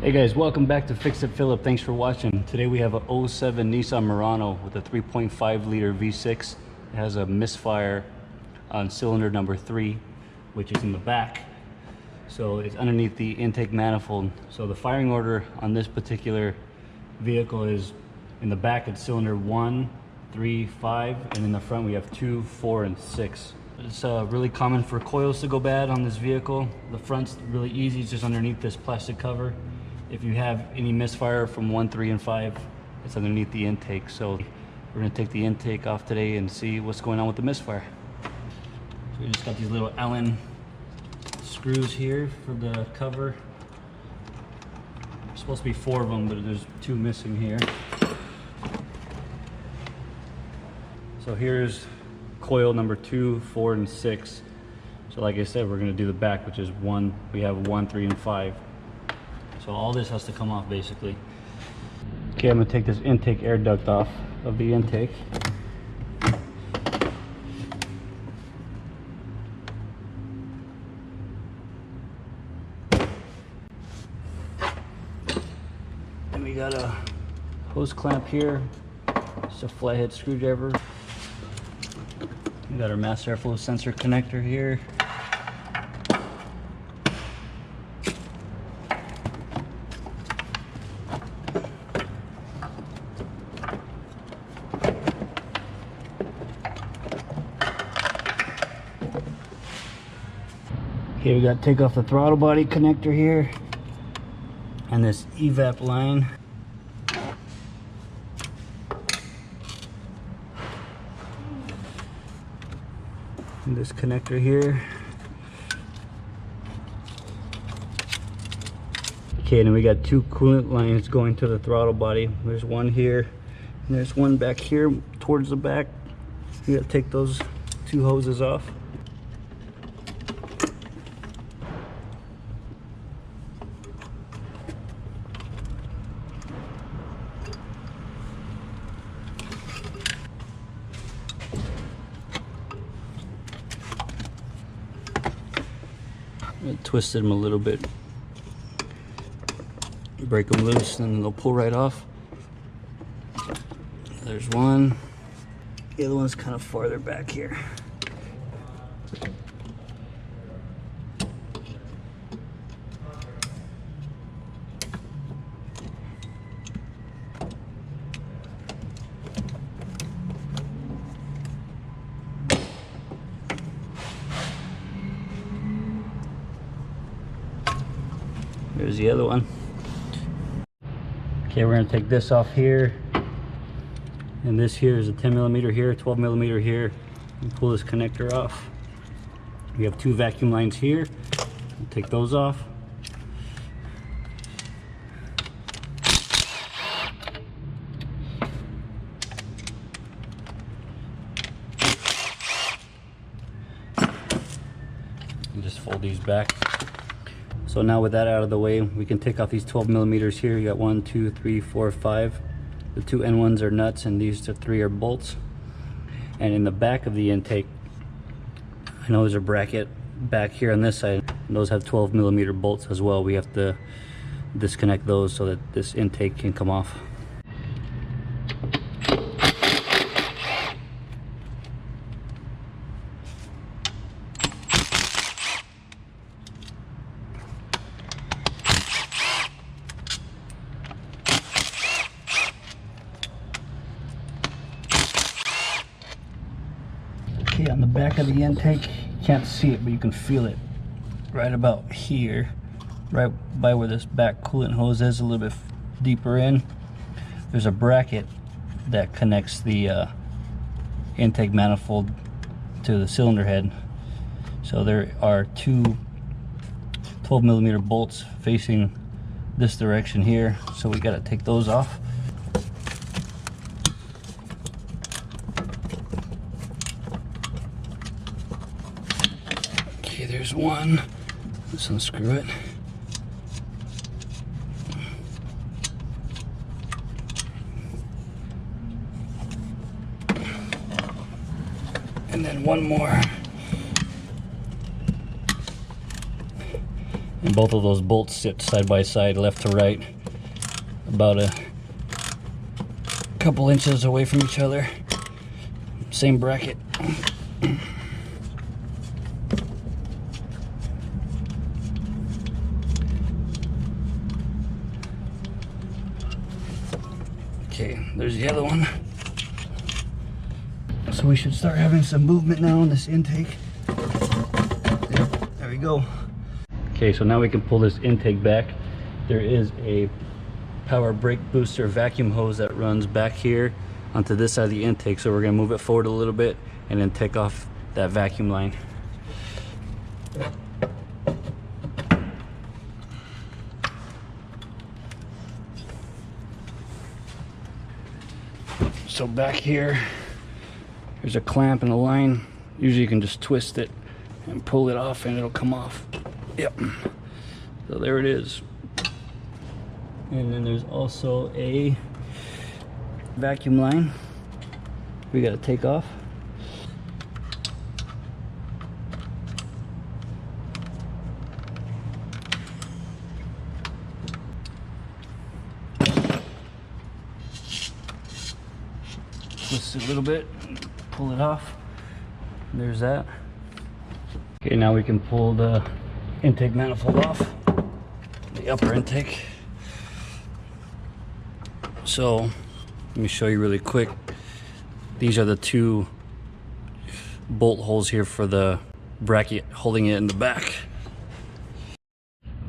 Hey guys, welcome back to FixItPhillip. Thanks for watching. Today we have a 07 Nissan Murano with a 3.5 liter V6. It has a misfire on cylinder number 3, which is in the back. So it's underneath the intake manifold. So the firing order on this particular vehicle is in the back it's cylinder 1, 3, 5, and in the front we have 2, 4, and 6. It's really common for coils to go bad on this vehicle. The front's really easy, it's just underneath this plastic cover. If you have any misfire from 1, 3, and 5, it's underneath the intake. So we're going to take the intake off today and see what's going on with the misfire. So we just got these little Allen screws here for the cover. There's supposed to be 4 of them, but there's 2 missing here. So here's coil number 2, 4, and 6. So like I said, we're going to do the back, which is 1. We have 1, 3, and 5. So all this has to come off basically. Okay, I'm going to take this intake air duct off of the intake. And we got a hose clamp here. It's a flathead screwdriver. We got our master airflow sensor connector here. Okay, we got to take off the throttle body connector here and this evap line. And this connector here. Okay, and then we got 2 coolant lines going to the throttle body. There's one here and there's one back here towards the back. We got to take those 2 hoses off. I twisted them a little bit, break them loose, and they'll pull right off. There's one. The other one's kind of farther back here. There's the other one. Okay, we're going to take this off here. And this here is a 10 millimeter here, 12 millimeter here. And pull this connector off. We have 2 vacuum lines here. We'll take those off. And just fold these back. So now with that out of the way, we can take off these 12 millimeters here. You got 1, 2, 3, 4, 5. The 2 end ones are nuts and these 3 are bolts. And in the back of the intake, I know there's a bracket back here on this side. And those have 12 millimeter bolts as well. We have to disconnect those so that this intake can come off. Okay, on the back of the intake, you can't see it, but you can feel it right about here, right by where this back coolant hose is, a little bit deeper in. There's a bracket that connects the intake manifold to the cylinder head. So there are 2 12 millimeter bolts facing this direction here, so we got to take those off. Okay, there's one. Let's unscrew it. And then one more. And both of those bolts sit side by side, left to right, about a couple inches away from each other. Same bracket. Okay, there's the other one. So we should start having some movement now on this intake. Yep, there we go. Okay, so now we can pull this intake back. There is a power brake booster vacuum hose that runs back here onto this side of the intake. So we're gonna move it forward a little bit and then take off that vacuum line. So back here, there's a clamp and a line. Usually you can just twist it and pull it off and it'll come off. Yep. So there it is. And then there's also a vacuum line we gotta take off. Twist it a little bit, pull it off. There's that. Okay, now we can pull the intake manifold off, the upper intake. So let me show you really quick. These are the two bolt holes here for the bracket holding it in the back.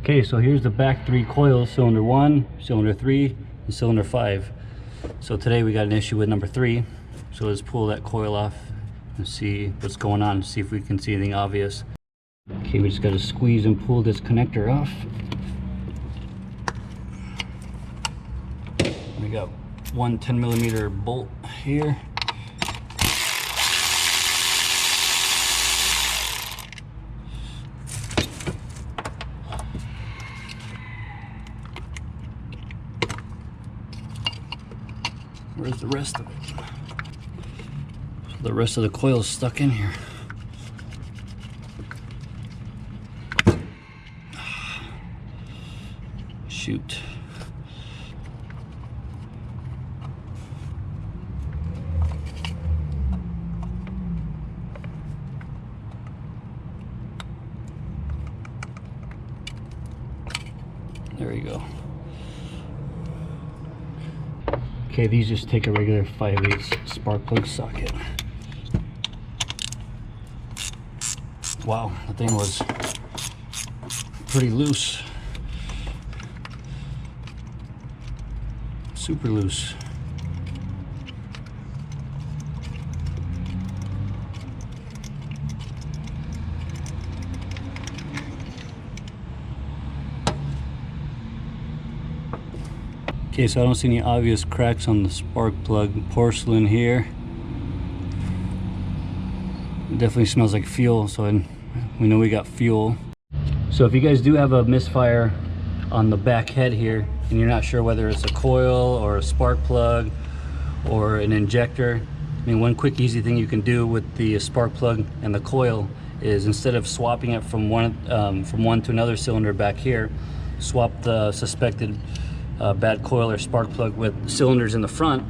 Okay, so here's the back three coils: cylinder 1, cylinder 3, and cylinder 5. So today we got an issue with number 3. So let's pull that coil off and see what's going on, see if we can see anything obvious. Okay, we just got to squeeze and pull this connector off. We got one 10mm bolt here. Where's the rest of it? The rest of the coil is stuck in here. Shoot. There we go. Okay, these just take a regular 5/8 spark plug socket. Wow, that thing was pretty loose. Super loose. Okay, so I don't see any obvious cracks on the spark plug. Porcelain here. It definitely smells like fuel, so we know we got fuel. So if you guys do have a misfire on the back head here and you're not sure whether it's a coil or a spark plug or an injector, I mean, one quick easy thing you can do with the spark plug and the coil is, instead of swapping it from one to another cylinder back here, swap the suspected bad coil or spark plug with cylinders in the front,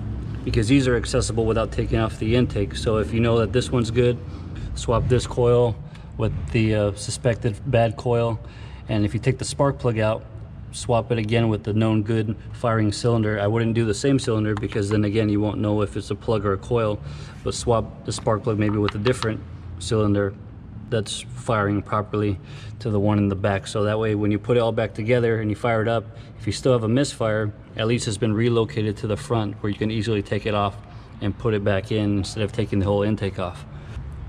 because these are accessible without taking off the intake. So if you know that this one's good, swap this coil with the suspected bad coil, and if you take the spark plug out, swap it again with the known good firing cylinder. I wouldn't do the same cylinder, because then again you won't know if it's a plug or a coil, but swap the spark plug maybe with a different cylinder that's firing properly to the one in the back. So that way when you put it all back together and you fire it up, if you still have a misfire, at least it's been relocated to the front where you can easily take it off and put it back in instead of taking the whole intake off.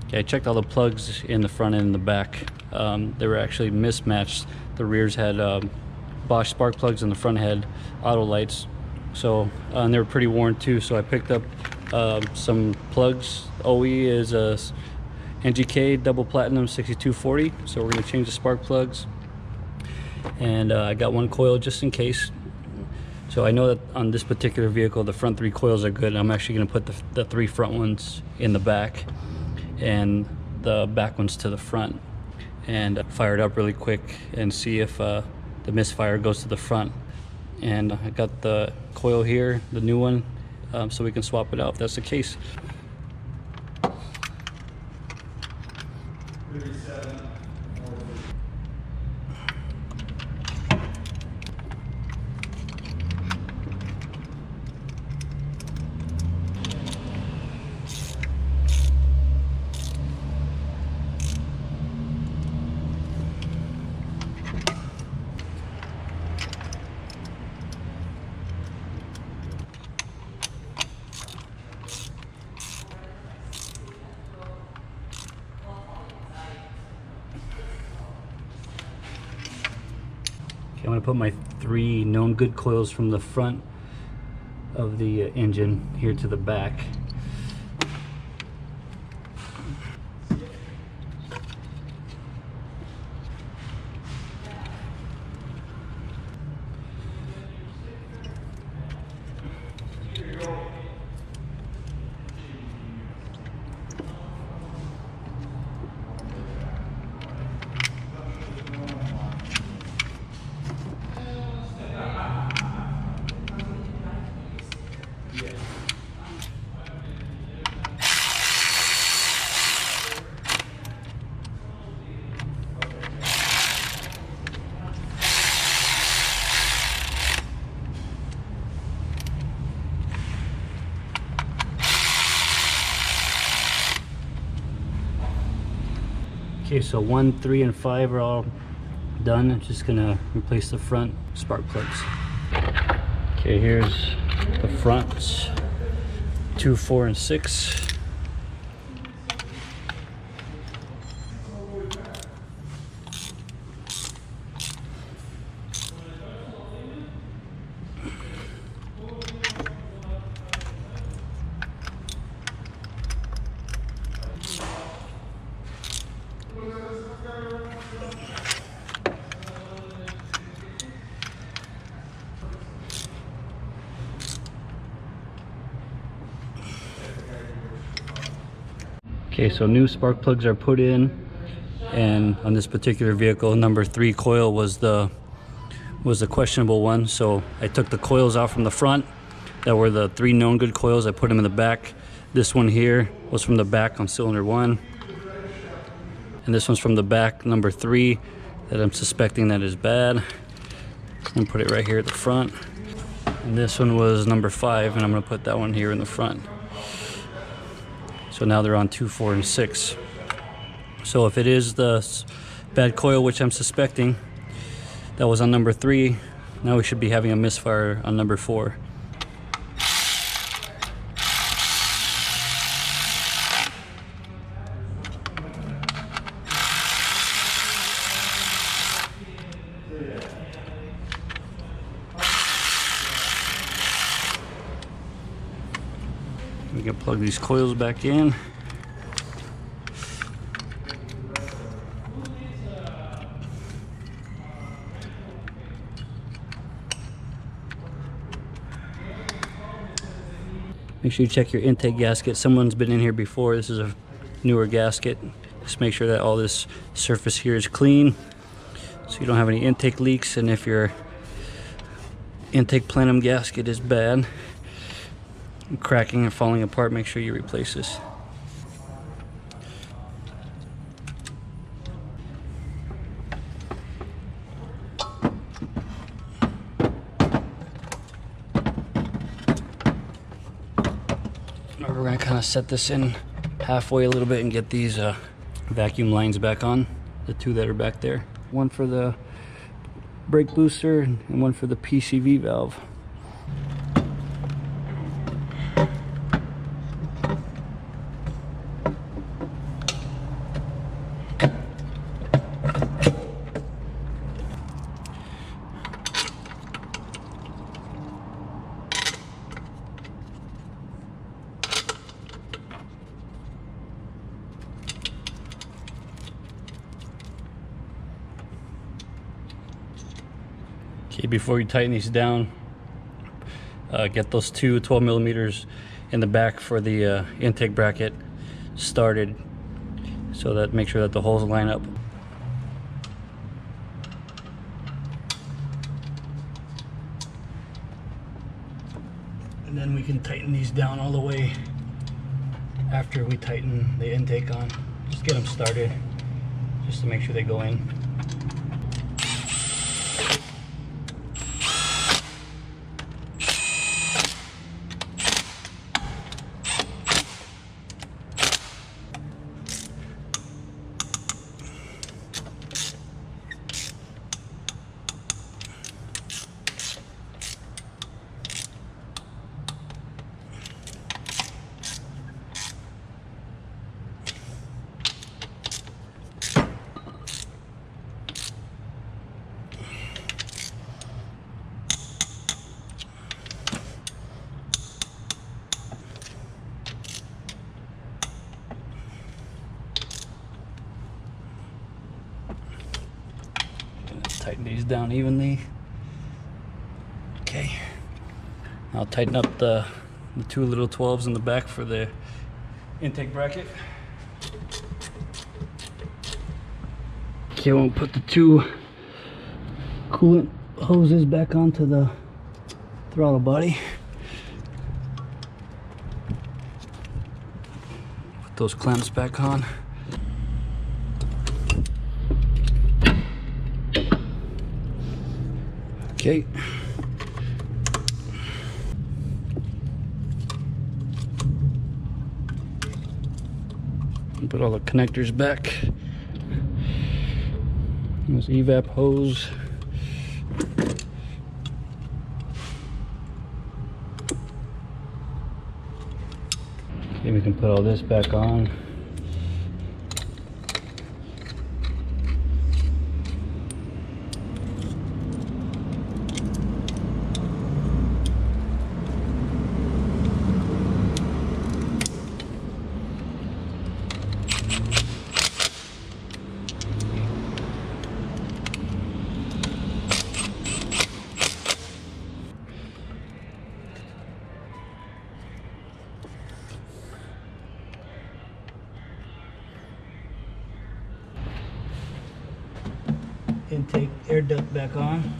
Okay, I checked all the plugs in the front and in the back. They were actually mismatched. The rears had Bosch spark plugs and the front had auto lights. So and they were pretty worn too, so I picked up some plugs. OE is a NGK double platinum 6240, so we're going to change the spark plugs, and I got one coil just in case. So I know that on this particular vehicle the front three coils are good. I'm actually going to put the three front ones in the back and the back ones to the front, and fire it up really quick and see if the misfire goes to the front. And I got the coil here, the new one, so we can swap it out if that's the case. I'm going to put my 3 known good coils from the front of the engine here to the back. Okay, so 1, 3, and 5 are all done. I'm just gonna replace the front spark plugs. Okay, here's the front 2, 4, and 6. Okay, so new spark plugs are put in, and on this particular vehicle, number 3 coil was the questionable one. So I took the coils out from the front that were the 3 known good coils. I put them in the back. This one here was from the back on cylinder 1, and this one's from the back, number 3, that I'm suspecting that is bad. And put it right here at the front. And this one was number 5, and I'm going to put that one here in the front. So now they're on 2, 4, and 6. So if it is the bad coil, which I'm suspecting, that was on number 3, now we should be having a misfire on number 4. We can plug these coils back in. Make sure you check your intake gasket. Someone's been in here before. This is a newer gasket. Just make sure that all this surface here is clean so you don't have any intake leaks. And if your intake plenum gasket is bad, cracking and falling apart, make sure you replace this. We're going to kind of set this in halfway a little bit and get these vacuum lines back on, the 2 that are back there. One for the brake booster and one for the PCV valve. Okay, before you tighten these down, get those 2 12 millimeters in the back for the intake bracket started, so that make sure that the holes line up. And then we can tighten these down all the way after we tighten the intake on. Just get them started, just to make sure they go in. Tighten these down evenly. Okay. I'll tighten up the two little 12s in the back for the intake bracket. Okay, we'll put the two coolant hoses back onto the throttle body. Put those clamps back on. Okay. Put all the connectors back. This evap hose. Okay, we can put all this back on. Intake air duct back on.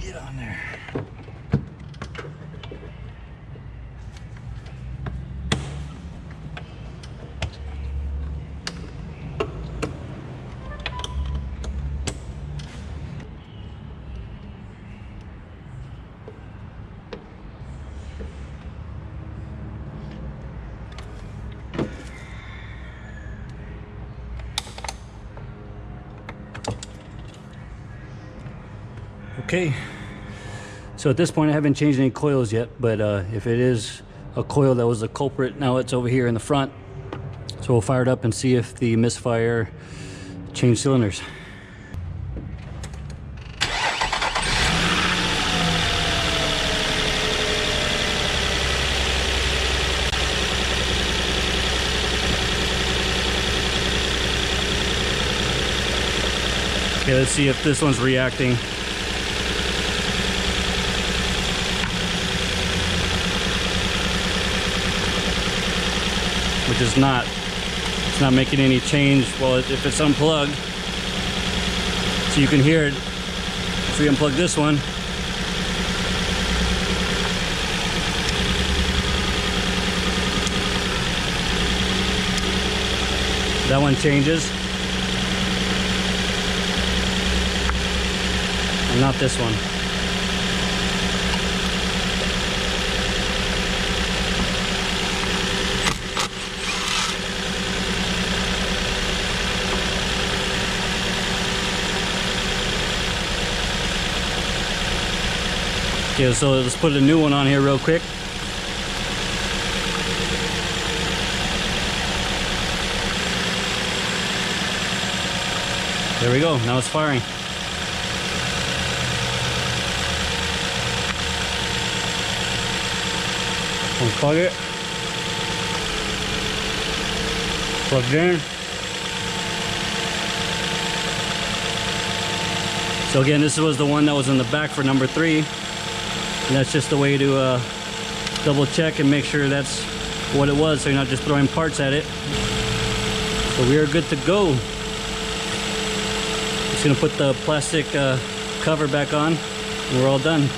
Get on there. Okay, so at this point I haven't changed any coils yet, but if it is a coil that was the culprit, now it's over here in the front. So we'll fire it up and see if the Misfire changed cylinders. Okay, let's see if this one's reacting. Which is not. It's not making any change. Well, if it's unplugged, so you can hear it. If we unplug this one, that one changes, and not this one. Okay, so let's put a new one on here real quick. There we go, now it's firing. Unplug it. Plugged in. So again, this was the one that was in the back for number 3. And that's just the way to double check and make sure that's what it was, so you're not just throwing parts at it. So we are good to go. Just gonna put the plastic cover back on and we're all done.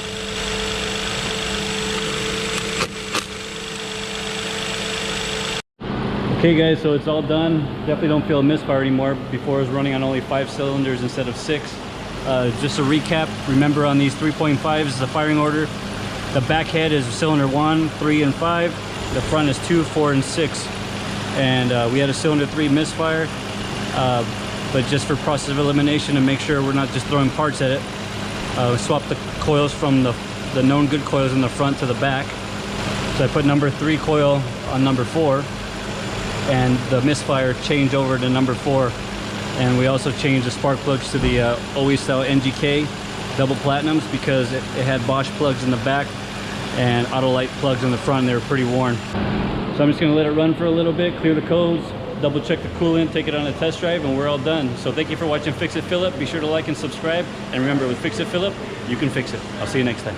Okay guys, so it's all done. Definitely don't feel a misfire anymore. Before it was running on only 5 cylinders instead of 6. Just a recap, remember on these 3.5s, the firing order. The back head is cylinder 1, 3, and 5. The front is 2, 4, and 6. And we had a cylinder 3 misfire. But just for process of elimination and make sure we're not just throwing parts at it, we swapped the coils from the known good coils in the front to the back. So I put number 3 coil on number 4, and the misfire changed over to number 4. And we also changed the spark plugs to the OE style NGK double platinums because it had Bosch plugs in the back and Autolite plugs in the front, and they were pretty worn. So I'm just gonna let it run for a little bit, clear the codes, double check the coolant, take it on a test drive, and we're all done. So thank you for watching Fix It Phillip. Be sure to like and subscribe, and remember, with Fix It Phillip, you can fix it. I'll see you next time.